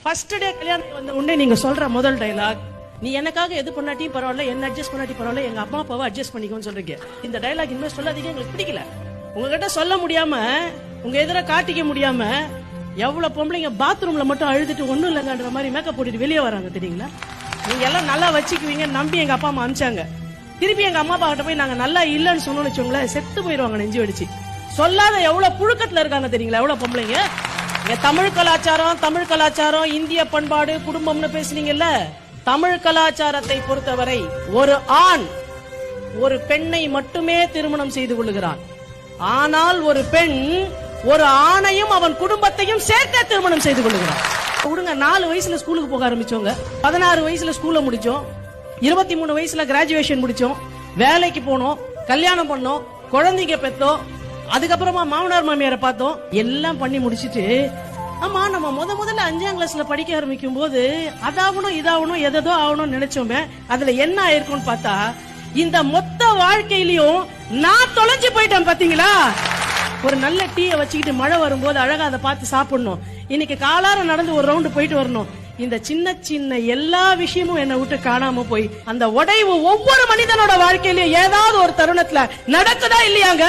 First day கல்யாணம் வந்த உடனே நீங்க சொல்ற முதல் டைலாக், நீ எனக்காக எது பண்ணாட்டியும் பரவாயில்ல, என்ன அட்ஜஸ்ட் பண்ணாட்டி பரவாயில்ல, எங்க அம்மா அப்பாவை அட்ஜஸ்ட் பண்ணிக்கோன்னு சொல்றீங்க. இந்த டைலாக் இனிமே சொல்லாதீங்க, எங்களுக்கு பிடிக்கல. உங்ககிட்ட சொல்ல முடியாம, உங்க எதிர காட்டிக்க முடியாம எவ்வளவு பொம்பளைங்க பாத்ரூம்ல மட்டும் அழுதுட்டு ஒண்ணும் இல்லைங்கன்ற மாதிரி மேக்கப் போட்டுட்டு வெளியே வராங்க தெரியுங்களா? நீங்க எல்லாம் நல்லா வச்சுக்குவீங்க நம்பி எங்க அப்பா அம்மா அனுப்பிச்சாங்க. திருப்பி எங்க அம்மா அப்பா கிட்ட போய் நாங்க நல்லா இல்லன்னு சொன்னோம்னு வச்சோங்களேன், செத்து போயிருவாங்க நெஞ்சு வெடிச்சு. சொல்லாத எவ்வளவு புழுக்கத்துல இருக்காங்க தெரியுங்களா எவ்வளவு பொம்பளைங்க. தமிழ் கலாச்சாரம், இந்திய பண்பாடு, குடும்பம்னு பேசுனீங்கல்ல. தமிழ் கலாச்சாரத்தை பொறுத்தவரை ஒரு ஆண் ஒரு பெண்ணை மட்டுமே திருமணம் செய்து கொள்ளுகிறான். ஆனால் ஒரு பெண் ஒரு ஆணையும் அவன் குடும்பத்தையும் சேர்க்க திருமணம் செய்து கொள்ளுகிறான். விடுங்க, 4 வயசுல ஸ்கூலுக்கு போக ஆரம்பிச்சோங்க, 16 வயசுல ஸ்கூல்ல முடிச்சோம், 23 வயசுல கிராஜுவேஷன் முடிச்சோம், வேலைக்கு போனோம், கல்யாணம் பண்ணோம், குழந்தைங்க பெற்றோம், அதுக்கப்புறமா மாமனார் மாமியாரை பார்த்தோம், எல்லாம் பண்ணி முடிச்சிட்டு ஆமா நம்ம முதல்ல 5ஆம் கிளாஸ்ல படிக்க ஆரம்பிக்கும் போது அதாகணும் இதாகணும் எதோ ஆகணும்னு நினைச்சோமே, அதுல என்ன ஆயிருக்கும்னு பார்த்தா இந்த மொத்த வாழ்க்கையிலயும் நான் தொலைஞ்சு போயிட்டேன் பாத்தீங்களா. ஒரு நல்ல டீயை வச்சுக்கிட்டு மழை வரும்போது அழகா அதை பார்த்து சாப்பிடணும், இன்னைக்கு காலார நடந்து ஒரு ரவுண்டு போயிட்டு வரணும். இந்த சின்ன சின்ன எல்லா விஷயமும் என்னை விட்டு காணாம போய் அந்த உடைவு ஒவ்வொரு மனிதனோட வாழ்க்கையிலயும் ஏதாவது ஒரு தருணத்துல நடக்குதா இல்லையாங்க?